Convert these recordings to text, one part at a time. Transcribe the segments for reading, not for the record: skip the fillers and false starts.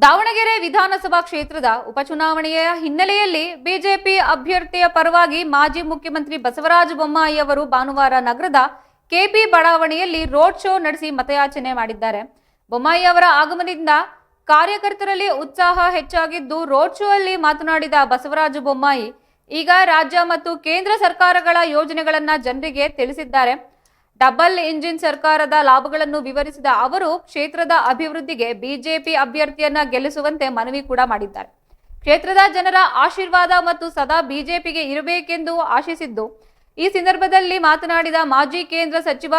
ದಾವಣಗೆರೆ ವಿಧಾನಸಭಾ ಕ್ಷೇತ್ರದ ಉಪಚುನಾವಣೆಯ ಹಿನ್ನೆಲೆಯಲ್ಲಿ ಬಿಜೆಪಿ ಅಭ್ಯರ್ಥಿಯ ಪರವಾಗಿ ಮಾಜಿ ಮುಖ್ಯಮಂತ್ರಿ ಬಸವರಾಜ ಬೊಮ್ಮಾಯಿ ಅವರು ಭಾನುವಾರ ನಗರದ ಕೆಪಿ ಬಡಾವಣೆಯಲ್ಲಿ ರೋಡ್ ಶೋ ನಡೆಸಿ ಮತಯಾಚನೆ ಮಾಡಿದ್ದಾರೆ. ಬೊಮ್ಮಾಯಿ ಅವರ ಆಗಮನದಿಂದ ಕಾರ್ಯಕರ್ತರಲ್ಲಿ ಉತ್ಸಾಹ ಹೆಚ್ಚಾಗಿದ್ದು, ರೋಡ್ ಶೋ ಅಲ್ಲಿ ಮಾತನಾಡಿದ ಬಸವರಾಜ ಬೊಮ್ಮಾಯಿ ಈಗ ರಾಜ್ಯ ಮತ್ತು ಕೇಂದ್ರ ಸರ್ಕಾರಗಳ ಯೋಜನೆಗಳನ್ನ ಜನರಿಗೆ ತಿಳಿಸಿದ್ದಾರೆ. ಡಬಲ್ ಇಂಜಿನ್ ಸರ್ಕಾರದ ಲಾಭಗಳನ್ನು ವಿವರಿಸಿದ ಅವರು ಕ್ಷೇತ್ರದ ಅಭಿವೃದ್ಧಿಗೆ ಬಿಜೆಪಿ ಅಭ್ಯರ್ಥಿಯನ್ನ ಗೆಲ್ಲಿಸುವಂತೆ ಮನವಿ ಕೂಡ ಮಾಡಿದ್ದಾರೆ. ಕ್ಷೇತ್ರದ ಜನರ ಆಶೀರ್ವಾದ ಮತ್ತು ಸದಾ ಬಿಜೆಪಿಗೆ ಇರಬೇಕೆಂದು ಆಶಿಸಿದ್ದು, ಈ ಸಂದರ್ಭದಲ್ಲಿ ಮಾತನಾಡಿದ ಮಾಜಿ ಕೇಂದ್ರ ಸಚಿವ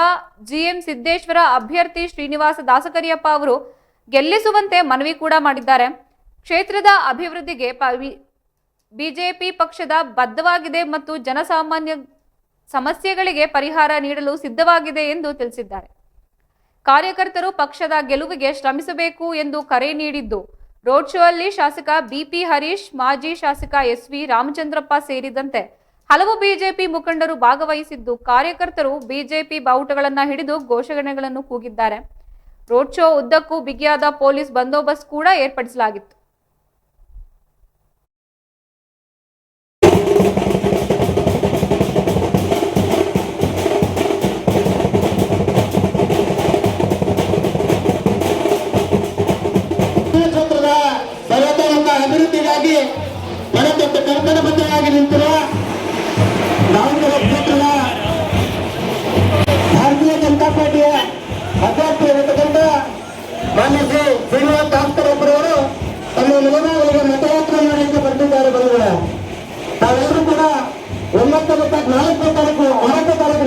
ಜಿಎಂ ಸಿದ್ದೇಶ್ವರ ಅಭ್ಯರ್ಥಿ ಶ್ರೀನಿವಾಸ ದಾಸಕರಿಯಪ್ಪ ಅವರು ಗೆಲ್ಲಿಸುವಂತೆ ಮನವಿ ಕೂಡ ಮಾಡಿದ್ದಾರೆ. ಕ್ಷೇತ್ರದ ಅಭಿವೃದ್ಧಿಗೆ ಬಿಜೆಪಿ ಪಕ್ಷದ ಬದ್ಧವಾಗಿದೆ ಮತ್ತು ಜನಸಾಮಾನ್ಯ ಸಮಸ್ಯೆಗಳಿಗೆ ಪರಿಹಾರ ನೀಡಲು ಸಿದ್ಧವಾಗಿದೆ ಎಂದು ತಿಳಿಸಿದ್ದಾರೆ. ಕಾರ್ಯಕರ್ತರು ಪಕ್ಷದ ಗೆಲುವಿಗೆ ಶ್ರಮಿಸಬೇಕು ಎಂದು ಕರೆ ನೀಡಿದ್ದು, ರೋಡ್ ಶೋ ಅಲ್ಲಿ ಶಾಸಕ ಬಿಪಿ ಹರೀಶ್, ಮಾಜಿ ಶಾಸಕ ಎಸ್ವಿ ರಾಮಚಂದ್ರಪ್ಪ ಸೇರಿದಂತೆ ಹಲವು ಬಿಜೆಪಿ ಮುಖಂಡರು ಭಾಗವಹಿಸಿದ್ದು, ಕಾರ್ಯಕರ್ತರು ಬಿಜೆಪಿ ಬಾವುಟಗಳನ್ನು ಹಿಡಿದು ಘೋಷಣೆಗಳನ್ನು ಕೂಗಿದ್ದಾರೆ. ರೋಡ್ ಶೋ ಉದ್ದಕ್ಕೂ ಬಿಗಿಯಾದ ಪೊಲೀಸ್ ಬಂದೋಬಸ್ತ್ ಕೂಡ ಏರ್ಪಡಿಸಲಾಗಿತ್ತು. ಅಭಿವೃದ್ಧಿಗಾಗಿ ಮನದೊಟ್ಟು ಕರ್ಕಣಬದ್ಧರಾಗಿ ನಿಂತಿರುವ ದಾವಣಗೆರೆ ಕ್ಷೇತ್ರದ ಭಾರತೀಯ ಜನತಾ ಪಾರ್ಟಿಯ ಅಭ್ಯರ್ಥಿಯಾಗಿರ್ತಕ್ಕಂಥ ಮಾನ್ಯ ಶ್ರೀ ಶ್ರೀನಿವಾಸ ದಾಸಕರಿಯಪ್ಪರವರು ತಮ್ಮ ಮನೆಗಳಿಗೆ ಮತಯಾತ್ರೆ ಮಾಡಲಿಕ್ಕೆ ಬರ್ತಿದ್ದಾರೆ. ಬಂಧುಗಳೇ, ತಾವೆಲ್ಲರೂ ಕೂಡ 9 ತಾರೀಕು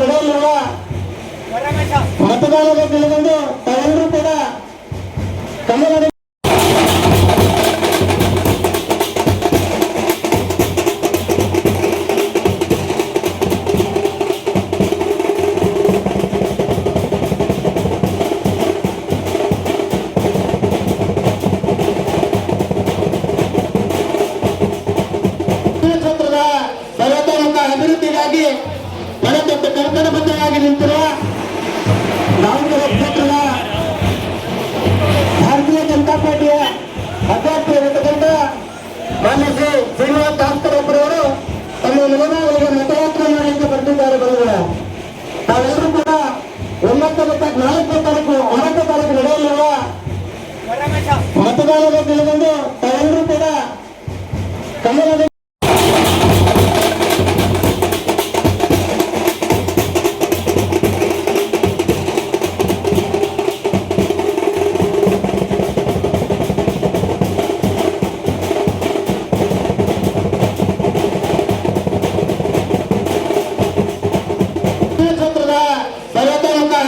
ನಡೆಯಲಿರುವ ಮತದಾರರ ದಿನದಂದು ತಾವೆಲ್ಲರೂ ಕೂಡ ಕಮಲ ಅಭಿವೃದ್ಧಿಗಾಗಿ ಮನದೊಟ್ಟು ಕರ್ಕಣಬದ್ಧರಾಗಿ ನಿಂತಿರುವ ದಾವಣಗೆರೆ ಕ್ಷೇತ್ರದ ಭಾರತೀಯ ಜನತಾ ಪಾರ್ಟಿಯ ಅಭ್ಯರ್ಥಿಯಾಗಿರ್ತಕ್ಕಂಥ ಮಾನ್ಯ ಶ್ರೀ ಶ್ರೀನಿವಾಸ ದಾಸಕರಿಯಪ್ಪರವರು ತಮ್ಮ ಮನೆಗಳಿಗೆ ಮತಯಾತ್ರೆ ಮಾಡಲಿಕ್ಕೆ ಬರ್ತಿದ್ದಾರೆ. ಬಂಧುಗಳೇ, ತಾವೆಲ್ಲರೂ ಕೂಡ 9 ತಾರೀಕು ನಡೆಯಲಿರುವ ಮತದಾರರ ದಿನದಂದು ತಾವೆಲ್ಲರೂ ಕೂಡ ಕಮಲದ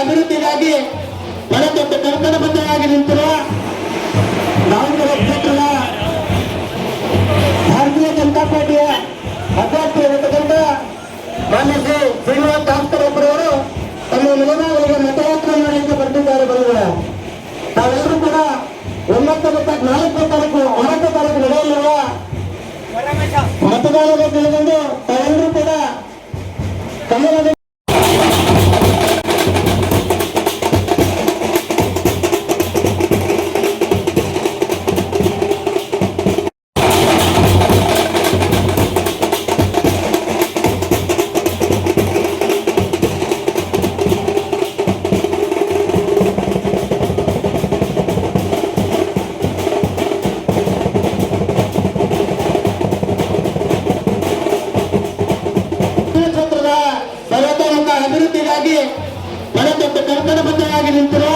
ಅಭಿವೃದ್ಧಿಗಾಗಿ ಮನದೊಟ್ಟು ಕರ್ಕಣಬದ್ಧರಾಗಿ ನಿಂತಿರುವ ದಾವಣಗೆರೆ ಕ್ಷೇತ್ರದ ಭಾರತೀಯ ಜನತಾ ಪಾರ್ಟಿಯ ಅಭ್ಯರ್ಥಿಯಾಗಿರ್ತಕ್ಕಂಥ ಮಾನ್ಯ ಶ್ರೀ ಶ್ರೀನಿವಾಸ ದಾಸಕರಿಯಪ್ಪರವರು ತಮ್ಮ ಮನೆಗಳಿಗೆ ಮತಯಾತ್ರೆ ಮಾಡಲಿಕ್ಕೆ ಬರ್ತಿದ್ದಾರೆ. ಬಂಧುಗಳೇ, ತಾವೆಲ್ಲರೂ ಕೂಡ 9 ತಾರೀಕು ನಡೆಯಲಿರುವ ಮತದಾರರ ದಿನದಂದು ತಾವೆಲ್ಲರೂ ಕೂಡ ಕಮಲದ ಅಭಿವೃದ್ಧಿಗಾಗಿ ಮನದೊಟ್ಟು ಕರ್ಕಣಬದ್ಧರಾಗಿ ನಿಂತಿರುವ